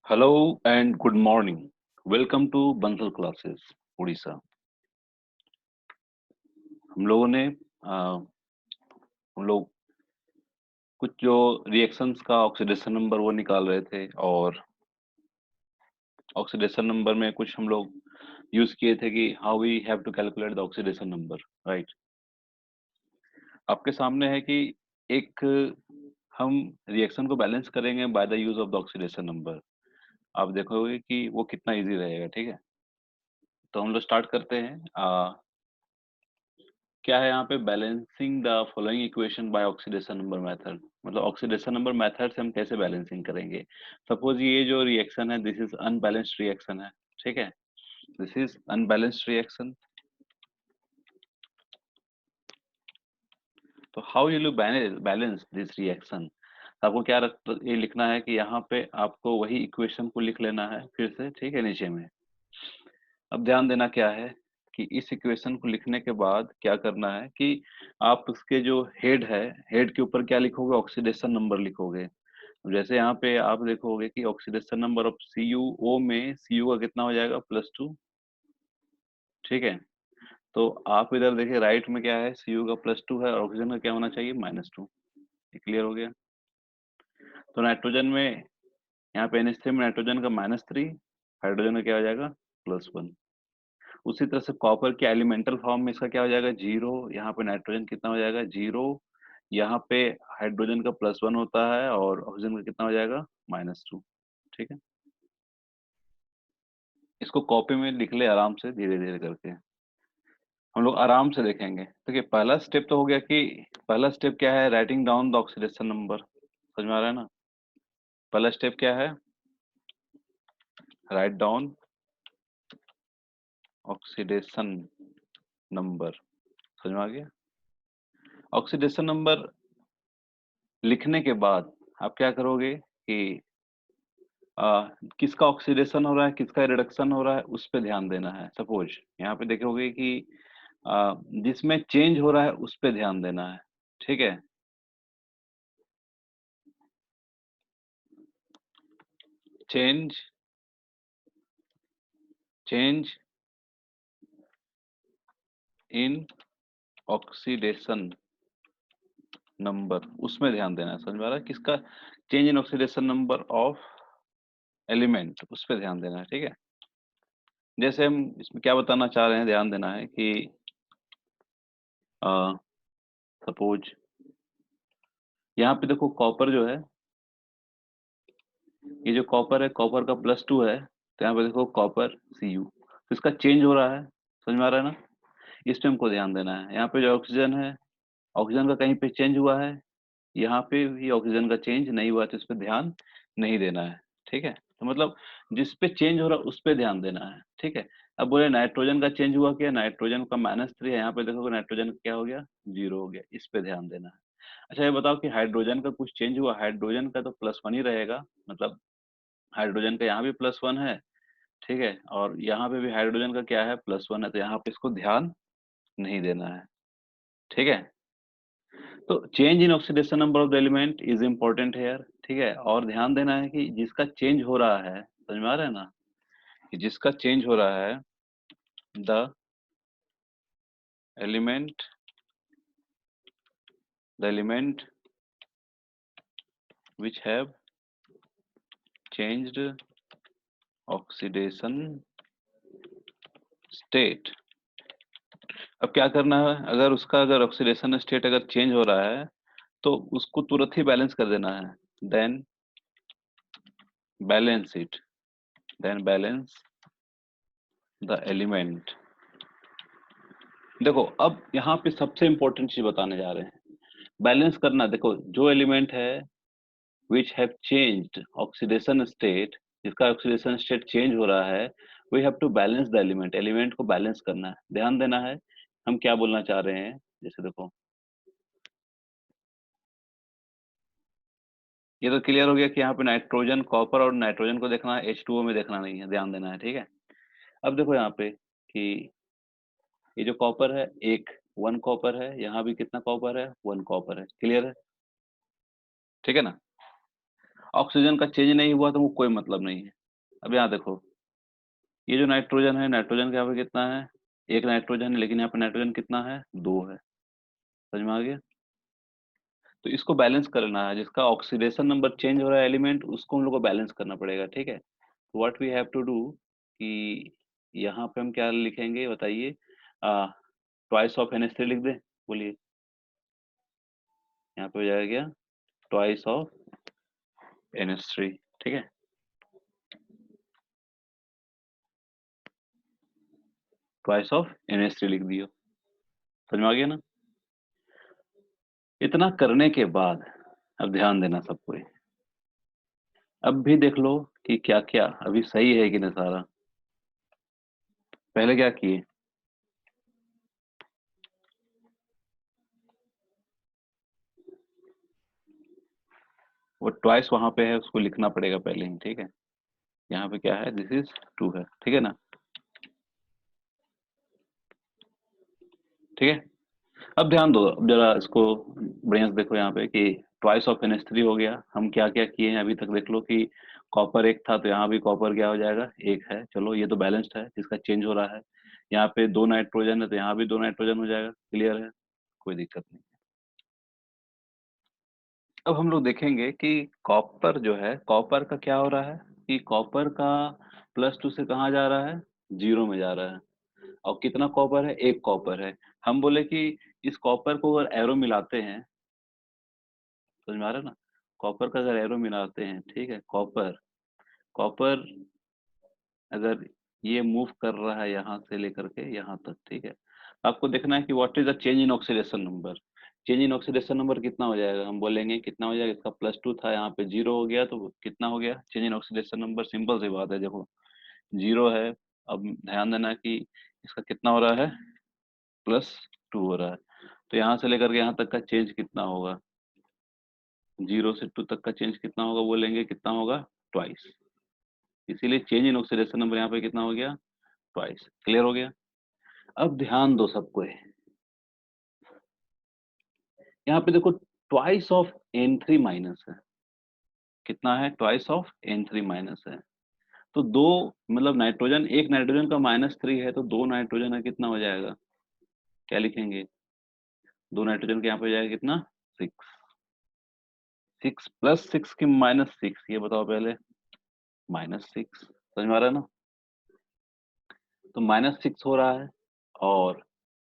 Hello and good morning. Welcome to Bansal Classes, Orissa. हम लोगों ने हम लोग कुछ जो रिएक्शंस का ऑक्सीडेशन नंबर वो निकाल रहे थे और ऑक्सीडेशन नंबर में कुछ हम लोग यूज किए थे कि how we have to calculate the oxidation number, right. आपके सामने है कि एक हम रिएक्शन को बैलेंस करेंगे by the use of the oxidation number. आप देखोगे कि वो कितना इजी रहेगा, ठीक है। तो हम लोग स्टार्ट करते हैं। क्या है यहाँ पे, balancing the following equation by oxidation number method. मतलब ऑक्सीडेशन नंबर मेथड से हम कैसे बैलेंसिंग करेंगे। सपोज ये जो रिएक्शन है दिस इज अनबैलेंस्ड रिएक्शन है, ठीक है। This is unbalanced reaction. तो how you balance this reaction. आपको क्या ये लिखना है कि यहाँ पे आपको वही इक्वेशन को लिख लेना है फिर से, ठीक है, नीचे में। अब ध्यान देना क्या है कि इस इक्वेशन को लिखने के बाद क्या करना है कि आप उसके जो हेड है, हेड के ऊपर क्या लिखोगे, ऑक्सीडेशन नंबर लिखोगे। जैसे यहाँ पे आप देखोगे कि ऑक्सीडेशन नंबर ऑफ CuO में Cu का कितना हो जाएगा, +2, ठीक है। तो आप इधर देखिए राइट में क्या है, Cu का +2 है और ऑक्सीजन का क्या होना चाहिए, -2। ये क्लियर हो गया। तो नाइट्रोजन में यहाँ पे NH3 में नाइट्रोजन का -3, हाइड्रोजन का क्या हो जाएगा, +1। उसी तरह से कॉपर के एलिमेंटल फॉर्म में इसका क्या हो जाएगा, 0। यहाँ पे नाइट्रोजन कितना हो जाएगा, 0। यहाँ पे हाइड्रोजन का +1 होता है और ऑक्सीजन का कितना हो जाएगा, -2, ठीक है। इसको कॉपी में लिख ले आराम से, धीरे धीरे करके हम लोग आराम से देखेंगे। देखिए पहला स्टेप तो हो गया कि पहला स्टेप क्या है, writing down the oxidation number. समझ में आ रहा है ना। पहला स्टेप क्या है, राइट डाउन ऑक्सीडेशन नंबर। समझ में आ गया। ऑक्सीडेशन नंबर लिखने के बाद आप क्या करोगे कि किसका ऑक्सीडेशन हो रहा है, किसका रिडक्शन हो रहा है, उस पे ध्यान देना है। सपोज यहाँ पे देखोगे कि जिसमें चेंज हो रहा है उस पे ध्यान देना है, ठीक है। Change change in oxidation number, उसमें ध्यान देना है। समझ में आ रहा है, किसका, change in oxidation number of element, उस पे ध्यान देना है, ठीक है। जैसे हम इसमें क्या बताना चाह रहे हैं, ध्यान देना है कि सपोज यहाँ पे देखो कॉपर जो है, ये जो कॉपर है, कॉपर का +2 है। तो यहाँ पे देखो कॉपर Cu, तो इसका चेंज हो रहा है। समझ में आ रहा है ना। इस पे हमको ध्यान देना है। यहाँ पे जो ऑक्सीजन है, ऑक्सीजन का कहीं पे चेंज हुआ है, यहाँ पे भी ऑक्सीजन का चेंज नहीं हुआ, तो इस पे ध्यान नहीं देना है, ठीक है। तो मतलब जिस पे चेंज हो रहा है उस पे ध्यान देना है, ठीक है। अब बोले नाइट्रोजन का चेंज हुआ क्या, नाइट्रोजन का -3 है, यहाँ पे देखोगे नाइट्रोजन का क्या हो गया, 0 हो गया, इस पे ध्यान देना है। अच्छा ये बताओ कि हाइड्रोजन का कुछ चेंज हुआ, हाइड्रोजन का तो +1 ही रहेगा। मतलब हाइड्रोजन का यहाँ भी +1 है, ठीक है, और यहाँ पे भी हाइड्रोजन का क्या है, +1 है, तो यहाँ पे इसको ध्यान नहीं देना है, ठीक है। तो change in oxidation number of the element is important here, ठीक है। और ध्यान देना है कि जिसका चेंज हो रहा है, समझ में आ रहा है ना, कि जिसका चेंज हो रहा है, the element the element which have changed oxidation state. अब क्या करना है, अगर उसका अगर ऑक्सीडेशन स्टेट अगर चेंज हो रहा है तो उसको तुरंत ही बैलेंस कर देना है। Then balance it, then balance the element. देखो अब यहाँ पे सबसे इंपॉर्टेंट चीज बताने जा रहे हैं, बैलेंस करना। देखो जो एलिमेंट है which have changed oxidation state, जिसका ऑक्सीडेशन स्टेट चेंज हो रहा है, we have to balance the element, element को बैलेंस करना है। ध्यान देना है हम क्या बोलना चाह रहे हैं। जैसे देखो ये तो क्लियर हो गया कि यहाँ पे नाइट्रोजन, कॉपर और नाइट्रोजन को देखना है, H2O में देखना नहीं है, ध्यान देना है, ठीक है। अब देखो यहाँ पे कि ये जो कॉपर है, एक 1 कॉपर है, यहाँ भी कितना कॉपर है, 1 कॉपर है, क्लियर है, ठीक है ना। ऑक्सीजन का चेंज नहीं हुआ तो वो कोई मतलब नहीं है। अब यहाँ देखो, ये जो नाइट्रोजन है, नाइट्रोजन का यहाँ पे कितना है, एक नाइट्रोजन है, लेकिन यहाँ पे नाइट्रोजन कितना है, दो है। समझ में आ गया? तो इसको बैलेंस करना है, जिसका ऑक्सीडेशन नंबर चेंज हो रहा है एलिमेंट, उसको हम लोग को बैलेंस करना पड़ेगा, ठीक है। What we have to do कि यहाँ पे हम क्या लिखेंगे बताइए, ट्वाइस ऑफ NH3 लिख दें, बोलिए। यहाँ पे हो जाएगा क्या, ट्वाइस ऑफ NH3, ठीक है। ट्वाइस ऑफ NH3 लिख दियो। समझ में आ गया ना? इतना करने के बाद अब ध्यान देना सब कोई, अब भी देख लो कि क्या क्या अभी सही है कि नहीं सारा। पहले क्या किए, वो ट्वाइस वहां पे है, उसको लिखना पड़ेगा पहले ही, ठीक है। यहाँ पे क्या है, दिस इज 2 है, ठीक है ना। ठीक है। अब ध्यान दो, अब जरा इसको बढ़िया से देखो यहाँ पे कि ट्वाइस ऑफ NH3 हो गया। हम क्या क्या किए हैं अभी तक देख लो कि कॉपर एक था, तो यहाँ भी कॉपर क्या हो जाएगा, एक है। चलो ये तो बैलेंस्ड है, जिसका चेंज हो रहा है। यहाँ पे दो नाइट्रोजन है, तो यहाँ भी दो नाइट्रोजन हो जाएगा। क्लियर है, कोई दिक्कत नहीं। अब हम लोग देखेंगे कि कॉपर जो है, कॉपर का क्या हो रहा है कि कॉपर का +2 से कहाँ जा रहा है, 0 में जा रहा है। और कितना कॉपर है, एक कॉपर है। हम बोले कि इस कॉपर को अगर एरो मिलाते हैं, समझ में आ रहा है ना, कॉपर का अगर एरो मिलाते हैं, ठीक है, कॉपर कॉपर अगर ये मूव कर रहा है यहाँ से लेकर के यहाँ तक, ठीक है। आपको देखना है कि what is the change in oxidation number. Change in oxidation number कितना हो जाएगा, हम बोलेंगे कितना हो जाएगा, इसका +2 था, यहाँ पे 0 हो गया, तो कितना हो गया change in oxidation number. Simple सी बात है, देखो 0 है। अब ध्यान देना कि इसका कितना हो रहा है, +2 हो रहा है। तो यहाँ से लेकर के यहाँ तक का चेंज कितना होगा, 0 से 2 तक का चेंज कितना होगा, बोलेंगे कितना होगा, ट्वाइस। इसीलिए चेंज इन ऑक्सीडेशन नंबर यहाँ पे कितना हो गया, ट्वाइस। क्लियर हो गया? अब ध्यान दो सबको, यहाँ पे देखो ट्वाइस ऑफ N3 माइनस है। कितना है, ट्वाइस ऑफ N3 माइनस है। तो दो, मतलब नाइट्रोजन, एक नाइट्रोजन का -3 है, तो दो नाइट्रोजन का कितना हो जाएगा, क्या लिखेंगे, दो नाइट्रोजन के यहाँ पे हो जाएगा कितना, 6। 6 +6 की -6, ये बताओ पहले, -6। समझ में आ रहा है ना? तो -6 हो रहा है। और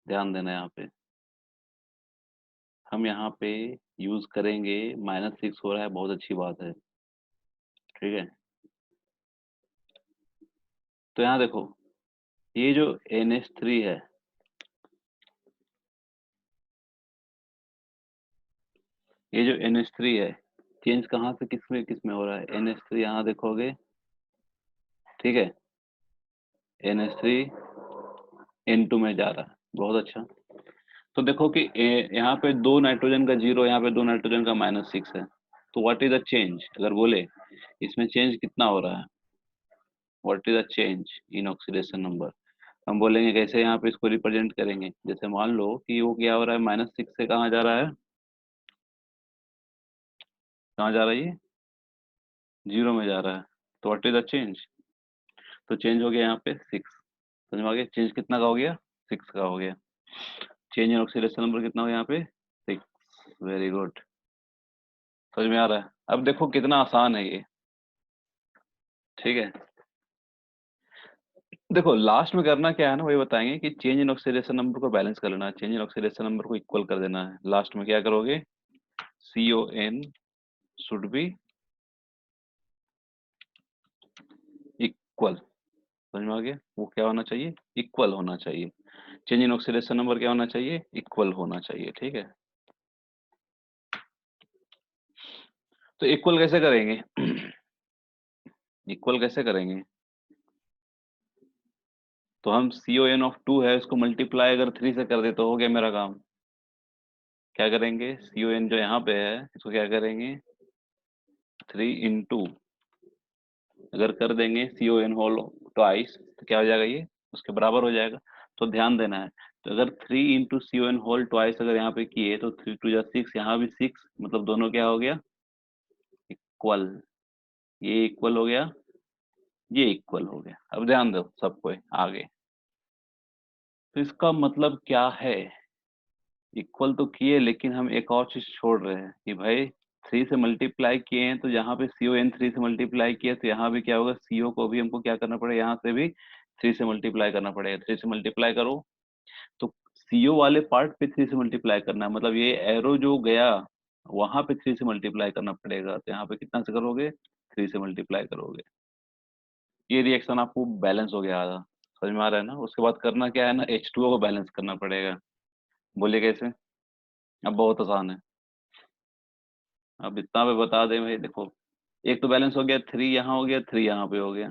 ध्यान देना यहाँ पे, हम यहाँ पे यूज करेंगे, -6 हो रहा है, बहुत अच्छी बात है, ठीक है। तो यहाँ देखो, ये जो NH3 है, ये जो NH3 है, चेंज कहाँ से किस में हो रहा है, NH3 यहाँ देखोगे, ठीक है, NH3 N2 में जा रहा है, बहुत अच्छा। तो देखो कि यहाँ पे दो नाइट्रोजन का 0, यहाँ पे दो नाइट्रोजन का -6 है। तो व्हाट इज द चेंज, अगर बोले इसमें चेंज कितना हो रहा है, what is the change in oxidation number. हम बोलेंगे कैसे, यहाँ पे इसको रिप्रेजेंट करेंगे, जैसे मान लो कि वो क्या हो रहा है, -6 से कहाँ जा रहा है, कहाँ जा रहा है ये, 0 में जा रहा है। तो व्हाट इज द चेंज, तो चेंज हो गया यहाँ पे 6। समझ में आ गया, चेंज कितना का हो गया, 6 का हो गया। चेंज इन ऑक्सीडेशन नंबर कितना हो गया यहाँ पे, 6। वेरी गुड, समझ में आ रहा है। अब देखो कितना आसान है ये, ठीक है। देखो लास्ट में करना क्या है ना, वही बताएंगे कि चेंज इन ऑक्सीडेशन नंबर को बैलेंस कर लेना है, चेंज इन ऑक्सीडेशन नंबर को इक्वल कर देना है। लास्ट में क्या करोगे, CON शुड बी इक्वल। समझ में आ गया, वो क्या होना चाहिए, इक्वल होना चाहिए। चेंज इन ऑक्सीडेशन नंबर क्या होना चाहिए, इक्वल होना चाहिए, ठीक है। तो इक्वल कैसे करेंगे, इक्वल कैसे करेंगे, तो हम CON है, उसको मल्टीप्लाई अगर 3 से कर दे तो हो गया मेरा काम। क्या करेंगे, CON जो यहाँ पे है, इसको क्या करेंगे, 3 × अगर कर देंगे CON होल ट्वाइस, तो क्या हो जाएगा, ये उसके बराबर हो जाएगा। तो ध्यान देना है, तो अगर 3 × CON होल ट्वाइस अगर यहाँ पे किए, तो 3 × 2 = 6, यहाँ भी 6, मतलब दोनों क्या हो गया, इक्वल। ये इक्वल हो गया, ये इक्वल हो गया। अब ध्यान दो सबको आगे। तो इसका मतलब क्या है? इक्वल तो किए, लेकिन हम एक और चीज छोड़ रहे हैं कि भाई 3 से मल्टीप्लाई किए हैं, तो यहाँ पे CO N 3 से मल्टीप्लाई किया, तो यहाँ भी क्या होगा, CO को भी हमको क्या करना पड़ेगा, यहाँ से भी 3 से मल्टीप्लाई करना पड़ेगा। 3 से मल्टीप्लाई करो तो CO वाले पार्ट पे 3 से मल्टीप्लाई करना है, मतलब ये एरो जो गया वहां पे 3 से मल्टीप्लाई करना पड़ेगा। तो यहाँ पे कितना से करोगे, 3 से मल्टीप्लाई करोगे। ये रिएक्शन आपको बैलेंस हो गया आधा। समझ में आ रहा है ना? उसके बाद करना क्या है ना, H2O को बैलेंस करना पड़ेगा। बोलिए कैसे? अब बहुत आसान है। अब इतना पे बता दें भाई, देखो एक तो बैलेंस हो गया, 3 यहाँ हो गया, 3 यहाँ पे हो गया,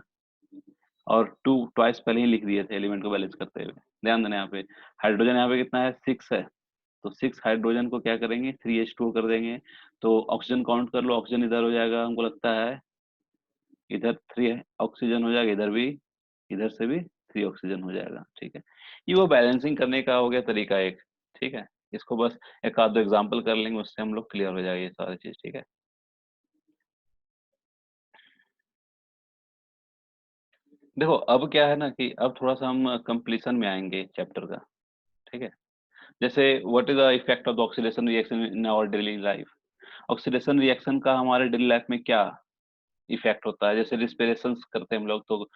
और 2 ट्वाइस पहले ही लिख दिए थे एलिमेंट को बैलेंस करते हुए। ध्यान देना, यहाँ पे हाइड्रोजन यहाँ पे कितना है, 6 है। तो 6 हाइड्रोजन को क्या करेंगे, 3H2O कर देंगे। तो ऑक्सीजन काउंट कर लो, ऑक्सीजन इधर हो जाएगा, हमको लगता है इधर 3 ऑक्सीजन हो जाएगा, इधर भी, इधर से भी 3 ऑक्सीजन हो जाएगा। ठीक है, ये वो बैलेंसिंग करने का हो गया तरीका एक। ठीक है, इसको बस एक आध दो एग्जाम्पल कर लेंगे, उससे हम लोग क्लियर हो जाएगा ये सारी चीज। ठीक है, देखो अब क्या है ना कि अब थोड़ा सा हम कंप्लीशन में आएंगे चैप्टर का। ठीक है, जैसे what is the effect of the oxidation reaction in our daily life. Oxidation reaction का हमारे डेली लाइफ में क्या इफेक्ट होता है? जैसे रिस्पिरेशन करते हैं हम लोग, तो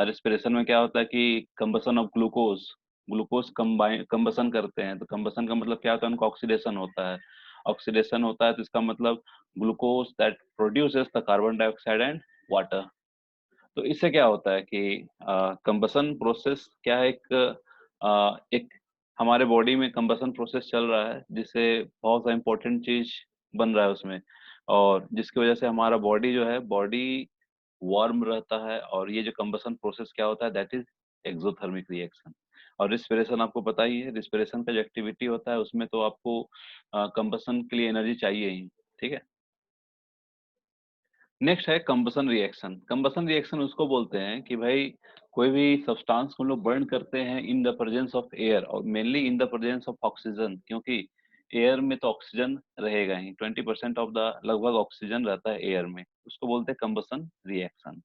रिस्पिरेशन में क्या होता है कि combustion of glucose, glucose combine combustion करते हैं। तो कंबसन का मतलब क्या होता है, उनका ऑक्सीडेशन होता है। ऑक्सीडेशन होता है तो इसका मतलब glucose that produces the carbon dioxide and water. तो इससे क्या होता है कि कंबसन प्रोसेस क्या है, एक हमारे बॉडी में कंबसन प्रोसेस चल रहा है, जिससे बहुत सा इंपॉर्टेंट चीज बन रहा है उसमें, और जिसकी वजह से हमारा बॉडी जो है, बॉडी वार्म रहता है। और ये जो कंबसन प्रोसेस क्या होता है, दैट इज एक्सोथर्मिक रिएक्शन। और रिस्पिरेशन आपको पता ही है, रिस्पिरेशन का जो एक्टिविटी होता है उसमें तो आपको कंबसन के लिए एनर्जी चाहिए ही। ठीक है, नेक्स्ट है कंबसन रिएक्शन। कंबसन रिएक्शन उसको बोलते हैं कि भाई कोई भी सब्सटेंस को हम लोग बर्न करते हैं in the presence of air, और mainly in the presence of oxygen, क्योंकि एयर में तो ऑक्सीजन रहेगा ही, 20% ऑफ द लगभग ऑक्सीजन रहता है एयर में। उसको बोलते हैं कंबसन रिएक्शन।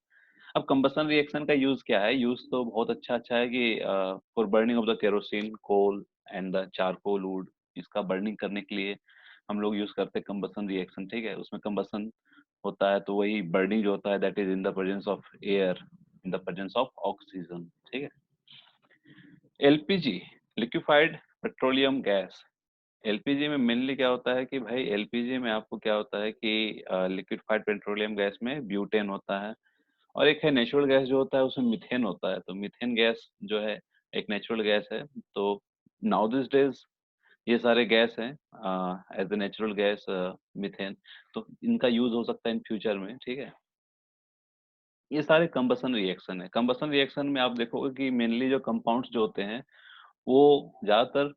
अब कंबसन रिएक्शन का यूज क्या है? यूज तो बहुत अच्छा अच्छा है कि for burning of the kerosene, coal and the charcoal wood, इसका बर्निंग करने के लिए हम लोग यूज करते हैं कंबसन रिएक्शन। ठीक है, उसमें कंबसन होता है तो वही बर्निंग जो होता है, that is in the presence of air, in the presence of oxygen. ठीक है, LPG, liquefied petroleum gas. LPG में मेनली क्या होता है कि भाई एलपीजी में आपको क्या होता है कि लिक्विफाइड पेट्रोलियम गैस में ब्यूटेन होता है, और एक है नेचुरल गैस जो होता है, उसमें मीथेन होता है। तो मीथेन गैस जो है एक नेचुरल गैस है। तो नाउ दिस डेज ये सारे गैस हैं as a natural gas, methane. तो इनका यूज हो सकता है इन फ्यूचर में। ठीक है, ये सारे कंबसन रिएक्शन है। कंबसन रिएक्शन में आप देखोगे कि मेनली जो कंपाउंड्स जो होते हैं वो ज्यादातर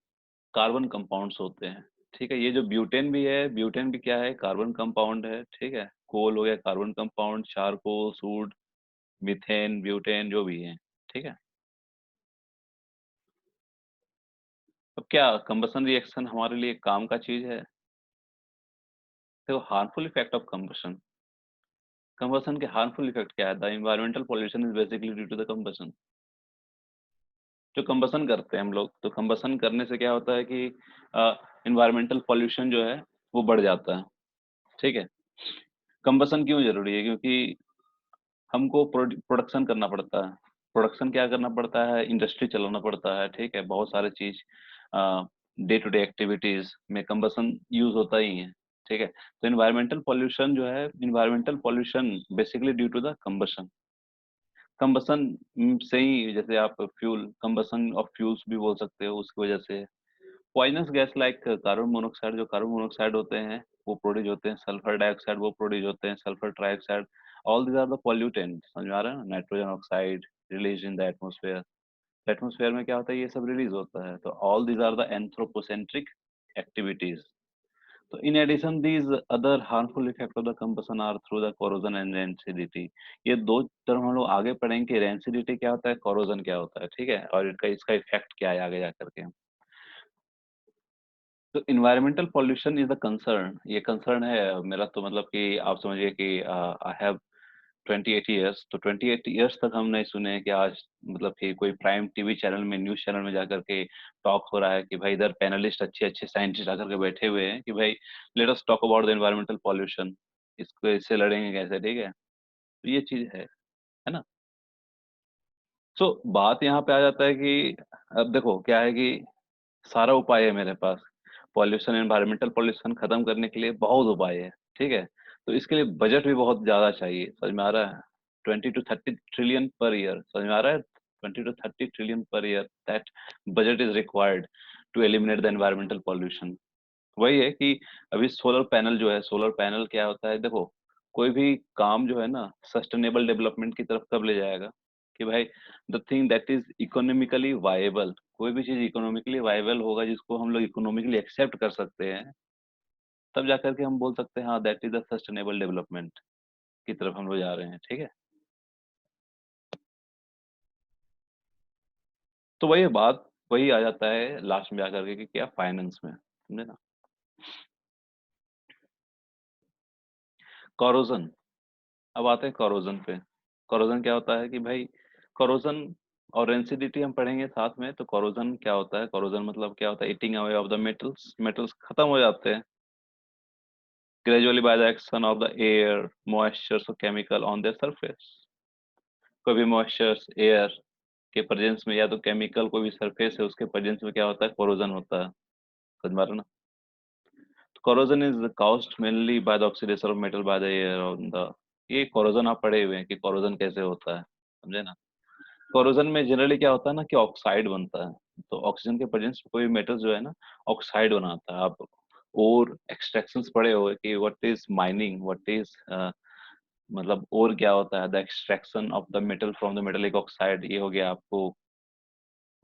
कार्बन कंपाउंड्स होते हैं। ठीक है, ये जो ब्यूटेन भी है, ब्यूटेन भी क्या है, कार्बन कंपाउंड है। ठीक है, कोल हो गया कार्बन कंपाउंड, चारकोल, सूड, मीथेन, ब्यूटेन जो भी है। ठीक है, अब क्या कंबसन रिएक्शन हमारे लिए काम का चीज है? देखो harmful effect of combustion, combustion के हार्मफुल इफेक्ट क्या है? The environmental pollution is basically due to the combustion. जो कंबसन करते हैं हम लोग, तो कंबसन करने से क्या होता है कि एनवायरमेंटल पॉल्यूशन जो है वो बढ़ जाता है। ठीक है, कंबसन क्यों जरूरी है? क्योंकि हमको प्रोडक्शन करना पड़ता है। प्रोडक्शन क्या करना पड़ता है? इंडस्ट्री चलाना पड़ता है। ठीक है, बहुत सारे चीज डे टू डे एक्टिविटीज में कंबसन यूज होता ही है। ठीक है, तो इन्वायरमेंटल पॉल्यूशन जो है, environmental pollution basically due to the combustion. Combustion से ही, जैसे आप फ्यूल, कंबसन ऑफ फ्यूल्स भी बोल सकते हो, उसकी वजह से poisonous gas like carbon monoxide, जो कार्बन मोनोक्साइड होते हैं वो प्रोड्यूस होते हैं, सल्फर डाइऑक्साइड वो प्रोड्यूस होते हैं, sulphur trioxide, all these are the pollutant. समझ में आ रहा है ना? Nitrogen oxide release in the atmosphere, atmosphere में क्या होता है, ये सब रिलीज होता है। तो all these are the anthropocentric activities. तो in addition these other harmful effect of the combustion are through the corrosion and rancidity. ये दो टर्म हम लोग आगे पढ़ेंगे कि रेंसिडिटी क्या होता है, कोरोजन क्या होता है। ठीक है, और इनका इसका इफेक्ट क्या है आगे जाकर के। तो environmental pollution is the concern, ये कंसर्न है मेरा। तो मतलब कि आप समझिए कि आई हैव 28 ईयर्स, तो 28 ईयर्स तक हम नहीं सुने हैं कि आज मतलब कि कोई प्राइम टीवी चैनल में, न्यूज़ चैनल में जाकर के टॉक हो रहा है कि भाई इधर पैनलिस्ट अच्छे-अच्छे साइंटिस्ट आकर के बैठे हुए हैं कि भाई let us talk about the environmental pollution, इसको इससे लड़ेंगे कैसे, ठीक है? तो ये चीज़ है ना? सो बात यहाँ पे आ जाता है कि अब देखो क्या है कि सारा उपाय है मेरे पास। पॉल्यूशन, एनवायरमेंटल पॉल्यूशन खत्म करने के लिए बहुत उपाय है, ठीक है? तो इसके लिए बजट भी बहुत ज़्यादा चाहिए, समझ में आ रहा है? 20 टू 30 ट्रिलियन पर ईयर, समझ में आ रहा है? 20 to 30 trillion per year that budget is required to eliminate the environmental pollution. वही है कि अभी सोलर पैनल जो है, सोलर पैनल क्या होता है देखो, कोई भी काम जो है ना सस्टेनेबल डेवलपमेंट की तरफ कब ले जाएगा कि भाई the thing that is economically viable, कोई भी चीज इकोनॉमिकली वायबल होगा जिसको हम लोग इकोनॉमिकली एक्सेप्ट कर सकते हैं, तब जाकर के हम बोल सकते हैं हाँ that is the sustainable development की तरफ हम लोग जा रहे हैं, ठीक है? तो वही बात, वही आ जाता है लास्ट में जाकर के कि क्या फाइनेंस में, समझे ना? कॉरोजन, अब आते हैं कोरोजन पे। कोरोजन क्या होता है कि भाई कोरोजन और रेंसिडिटी हम पढ़ेंगे साथ में। तो कोरोजन क्या होता है? कोरोजन मतलब क्या होता है? Eating away of the metals, metals खत्म हो जाते हैं gradually by the action of the air, moistures और केमिकल ऑन देयर सरफेस। कोई भी मॉइस्चर्स, एयर के प्रेजेंस में या तो केमिकल कोई भी सरफेस है उसके प्रेजेंस में क्या होता है? कोरोजन होता है, समझ में आ रहा है ना? Corrosion is caused mainly by the oxidation of metal by the air on the, ये कोरोजन आप पढ़े हुए हैं कि कोरोजन कैसे होता है, समझे ना? कोरोजन में जनरली क्या होता है ना कि ऑक्साइड बनता है। तो ऑक्सीजन के प्रेजेंस में कोई मेटल जो है ना ऑक्साइड बनाता है। आप और एक्सट्रैक्शंस पढ़े हो कि what is mining, what is मतलब और क्या होता है? The extraction of the metal from the metallic oxide, ये हो गया आपको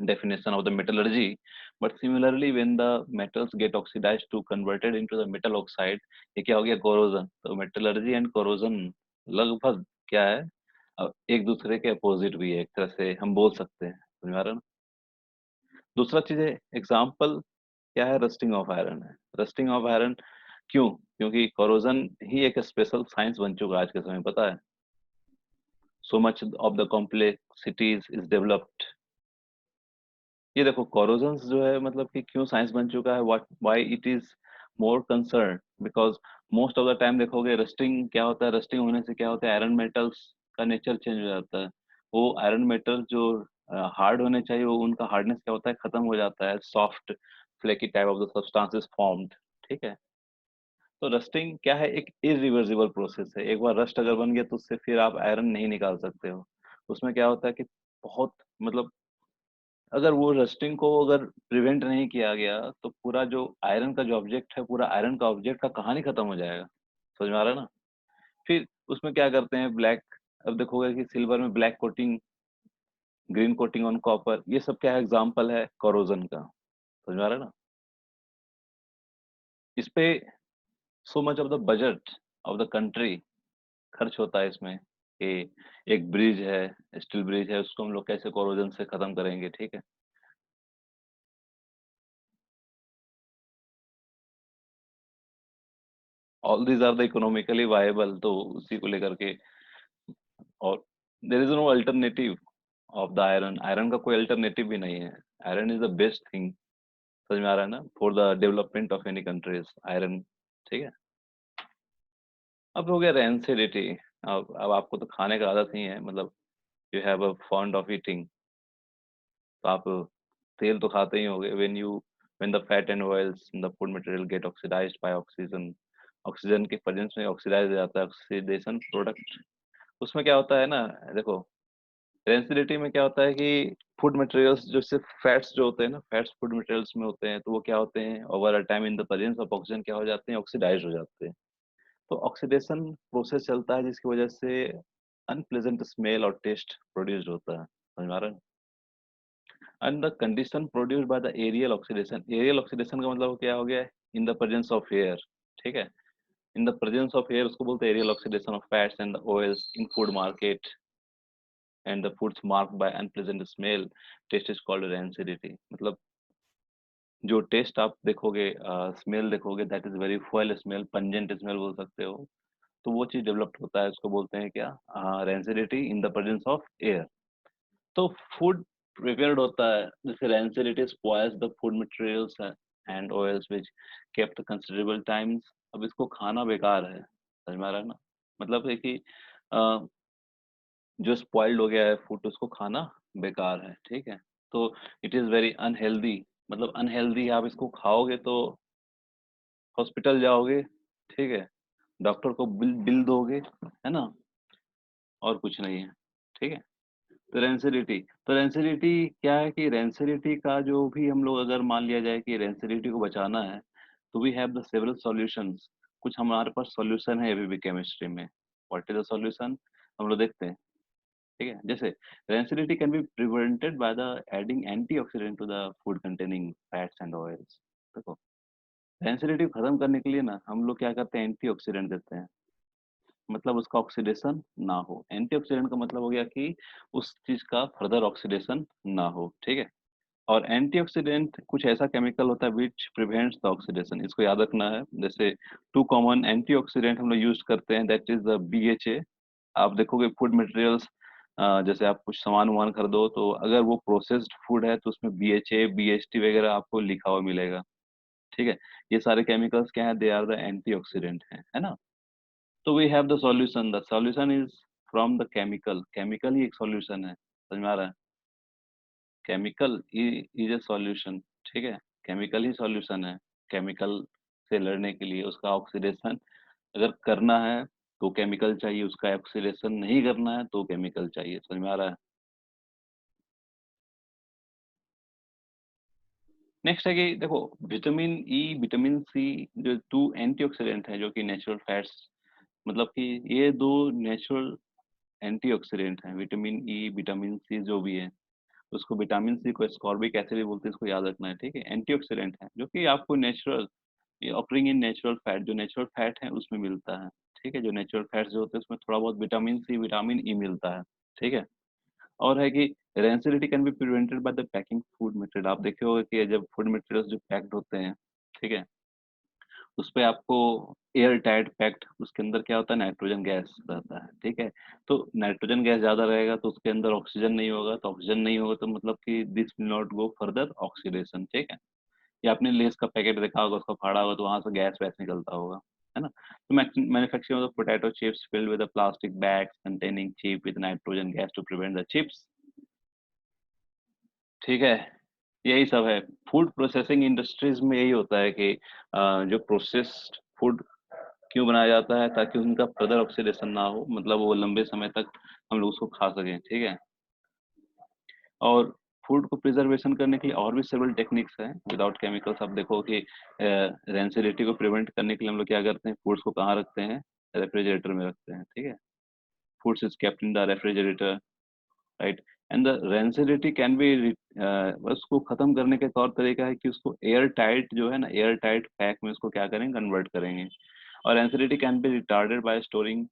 definition of the metallurgy. But similarly when the metals get oxidized to converted into the metal oxide, ये क्या हो गया? corrosion। तो metallurgy and corrosion लगभग क्या है, एक दूसरे के अपोजिट भी है, एक तरह से हम बोल सकते हैं, समझ में आ रहा है ना? दूसरा चीज है एग्जाम्पल क्या है? रस्टिंग ऑफ आयरन है। रस्टिंग ऑफ आयरन क्यों? क्योंकि कोरोजन ही एक स्पेशल साइंस बन चुका है आज के समय, पता है? So much of the complexities is developed. ये देखो कोरोजन्स जो है मतलब कि क्यों साइंस बन चुका है, what why it is more concern, because most of the time देखोगे रस्टिंग क्या होता है? रस्टिंग होने से क्या होता है? आयरन मेटल्स का नेचर चेंज हो जाता है। वो आयरन मेटल जो हार्ड होने चाहिए वो उनका हार्डनेस क्या होता है? खत्म हो जाता है, soft flaky type of the substance is formed, ठीक है? तो रस्टिंग क्या है? एक इरिवर्सिबल प्रोसेस है। एक बार रस्ट अगर बन गया तो उससे फिर आप आयरन नहीं निकाल सकते हो। उसमें क्या होता है कि बहुत मतलब अगर वो रस्टिंग को अगर प्रिवेंट नहीं किया गया तो पूरा जो आयरन का जो ऑब्जेक्ट है, पूरा आयरन का ऑब्जेक्ट का कहानी खत्म हो जाएगा, समझ में आ रहा है ना? फिर उसमें क्या करते हैं ब्लैक, अब देखोगे कि सिल्वर में black coating, green coating on copper, ये सब क्या है? एग्जाम्पल है कोरोजन का, समझ में आ रहा है ना? इस पे so much of the budget of the country खर्च होता है इसमें कि एक ब्रिज है, स्टील ब्रिज है, उसको हम लोग कैसे कोरोजन से खत्म करेंगे, ठीक है? All these are the economically viable, तो उसी को लेकर के। और there is no alternative of the iron, iron का कोई अल्टरनेटिव भी नहीं है। Iron is the best thing, समझ में आ रहा है ना? For the development of any countries iron, ठीक है? अब हो गया रेंसिडिटी। अब आपको तो खाने का आदत ही है, मतलब you have a fond of eating, तो आप तेल तो खाते ही होगे। When the fat and oils in the food material get oxidised by oxygen, oxygen के प्रेजेंस में ऑक्सीडाइज हो जाता है, ऑक्सीडेशन प्रोडक्ट। उसमें क्या होता है ना, देखो डेंसिटी में क्या होता है कि फूड मटेरियल्स जो सिर्फ फैट्स जो होते हैं ना, फैट्स फूड मटेरियल्स में होते हैं, तो वो क्या होते हैं over a time in the presence of oxygen क्या हो जाते हैं? ऑक्सीडाइज हो जाते हैं। तो ऑक्सीडेशन प्रोसेस चलता है जिसकी वजह से अनप्लेजेंट स्मेल और टेस्ट प्रोड्यूस होता है, समझ में आ रहा है? And the condition produced by the aerial oxidation, aerial oxidation का मतलब क्या हो गया? In the presence of air, ठीक है? In the presence of air उसको बोलते हैं aerial oxidation of fats and oils in food market and the foods marked by unpleasant smell, taste is called rancidity। मतलब जो टेस्ट आप देखोगे, smell देखोगे, that is very fuel smell, pungent smell बोल सकते हो। तो वो चीज़ डेवलप्ड होता है, उसको बोलते हैं क्या? Rancidity in the presence of air. तो फूड प्रिपेयर्ड होता है, जैसे rancidity spoils the food materials and oils which kept considerable times. अब इसको खाना बेकार है, समझ में आ रहा है ना? मतलब है कि अ, जो स्पॉइल्ड हो गया है फूड उसको खाना बेकार है, ठीक है? तो इट इज़ वेरी अनहेल्दी, मतलब अनहेल्दी आप इसको खाओगे तो हॉस्पिटल जाओगे, ठीक है? डॉक्टर को बिल बिल दोगे, है ना? और कुछ नहीं है, ठीक है? तो रेंसिडिटी, तो रेंसिडिटी क्या है कि रेंसिडिटी का जो भी हम लोग अगर मान लिया जाए कि रेंसिडिटी को बचाना है, तो we have the several solutions. कुछ हमारे पास सॉल्यूशन है अभी भी केमिस्ट्री में। What is the solution? हम लोग देखते हैं, ठीक है? जैसे rancidity can be prevented by the adding antioxidant to the food containing fats and oils. देखो, रेंसिडिटी खत्म करने के लिए ना हम लोग क्या करते हैं, एंटीऑक्सीडेंट देते हैं। मतलब उसका ऑक्सीडेशन ना हो। एंटीऑक्सीडेंट का मतलब हो गया कि उस चीज़ का फर्दर ऑक्सीडेशन ना हो, ठीक है? और एंटीऑक्सीडेंट कुछ ऐसा केमिकल होता है व्हिच प्रिवेंट्स द ऑक्सीडेशन, इसको याद रखना है। जैसे 2 कॉमन एंटीऑक्सीडेंट हम लोग यूज़ करते हैं, दैट इज़ द बीएचए। आप देखोगे फूड मटेरियल्स, जैसे आप कुछ सामान-वामान खरीदो तो अगर वो प्रोसेस्ड फूड है तो उसमें बीएचए, बीएसटी वगैरह आपको लिखा हुआ मिलेगा, ठीक है? ये सारे केमिकल्स क्या है? दे आर द एंटीऑक्सीडेंट हैं, है ना? तो we have the solution is from the chemical. Chemical ही एक सॉल्यूशन है, समझ में आ रहा है? केमिकल इज़ अ सॉल्यूशन, ठीक है? केमिकल ही सॉल्यूशन है। केमिकल से लड़ने के लिए उसका ऑक्सीडेशन अगर करना है तो केमिकल चाहिए, उसका ऑक्सीडेशन नहीं करना है तो केमिकल चाहिए, समझ में आ रहा है? नेक्स्ट है कि देखो, विटामिन ई, विटामिन सी जो 2 एंटीऑक्सीडेंट हैं जो कि नेचुरल फैट्स, मतलब कि ये 2 नेचुरल एंटीऑक्सीडेंट हैं, विटामिन ई, विटामिन सी जो भी है। उसको विटामिन सी को एस्कॉर्बिक एसिड भी बोलते हैं, इसको याद रखना है, ठीक है? एंटीऑक्सीडेंट है, जो कि आपको नेचुरल, ये ऑकरिंग इन नेचुरल फैट, जो नेचुरल फैट है उसमें मिलता है, ठीक है? जो नेचुरल फैट्स जो होते हैं उसमें थोड़ा बहुत विटामिन सी, विटामिन ई मिलता है, ठीक है? और है कि rancidity can be prevented by the packing food material. आप देखे होंगे कि जब फूड मटेरियल्स जो पैक्ड होते हैं, ठीक है? उसपे आपको एयर टाइट पैक्ड, उसके अंदर क्या होता है, नाइट्रोजन गैस रहता है, ठीक है? तो नाइट्रोजन गैस ज़्यादा रहेगा तो उसके अंदर ऑक्सीजन नहीं होगा, तो ऑक्सीजन नहीं होगा तो मतलब कि this will not go further oxidation, ठीक है? या आपने लेज़ का पैकेट देखा होगा, उसको फाड़ा होगा तो वहाँ से गैस-वैस निकलता होगा, है ना? तो manufacturing of potato chips filled with the plastic bags containing chip with nitrogen gas to prevent the chips, ठीक है? यही सब है। फूड प्रोसेसिंग इंडस्ट्रीज़ में यही होता है कि जो प्रोसेस्ड फूड क्यों बनाया जाता है? ताकि उनका फर्दर ऑक्सीडेशन ना हो, मतलब वो लंबे समय तक हम लोग उसको खा सकें, ठीक है? और फूड को प्रिजर्वेशन करने के लिए और भी सेवरल टेक्निक्स हैं विदाउट केमिकल्स। आप देखो कि रेंसिडिटी को प्रिवेंट करने के लिए हम लोग क्या करते हैं, फूड्स को कहाँ रखते हैं? रेफ्रिजरेटर में रखते हैं, ठीक है? Foods is kept in the refrigerator, right? And the rancidity can B उसको खत्म करने का एक और तरीका है कि उसको एयर टाइट जो है ना, एयर टाइट पैक में उसको क्या करेंगे, कन्वर्ट करेंगे। और rancidity can B retarded bye storing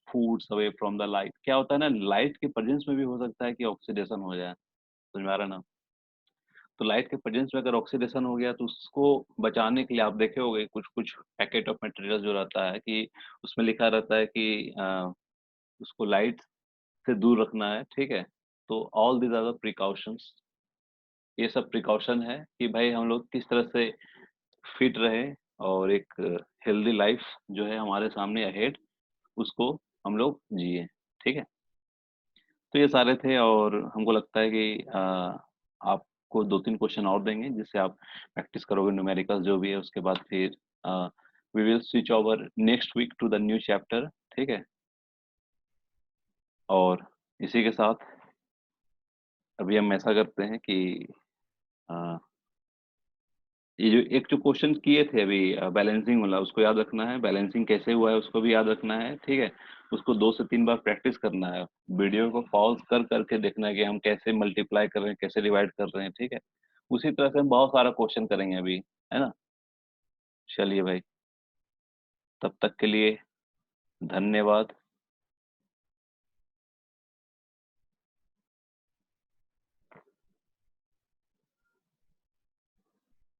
foods away from the light. क्या होता है ना, लाइट के प्रेजेंस में भी हो सकता है कि ऑक्सीडेशन हो जाए, समझ में आ रहा है ना? तो लाइट के प्रेजेंस में अगर ऑक्सीडेशन हो गया तो उसको बचाने के लिए आप देखे होंगे कुछ-कुछ पैकेट ऑफ मटेरियल जो रहता है कि उसमें लिखा रहता है कि उसको लाइट से दूर रखना है, ठीक है? तो all these are the precautions, ये सब प्रिकॉशन है कि भाई हम लोग किस तरह से फिट रहें और एक हेल्दी लाइफ जो है हमारे सामने अहेड, उसको हम लोग जिएँ, ठीक है? तो ये सारे थे और हमको लगता है कि आपको 2-3 क्वेश्चन और देंगे जिससे आप प्रैक्टिस करोगे न्यूमेरिकल्स जो भी है, उसके बाद फिर we will switch over next week to the new chapter, ठीक है? और इसी के साथ अभी हम ऐसा करते हैं कि अ, ये जो एक जो क्वेश्चन किए थे अभी बैलेंसिंग वाला, उसको याद रखना है, बैलेंसिंग कैसे हुआ है उसको भी याद रखना है, ठीक है? उसको 2 से 3 बार प्रैक्टिस करना है। वीडियो को पॉज़ कर के देखना है कि हम कैसे मल्टीप्लाई कर रहे हैं, कैसे डिवाइड कर रहे हैं, ठीक है? उसी तरह से हम बहुत सारा क्वेश्चन करेंगे अभी, है ना? चलिए भाई, तब तक के लिए धन्यवाद।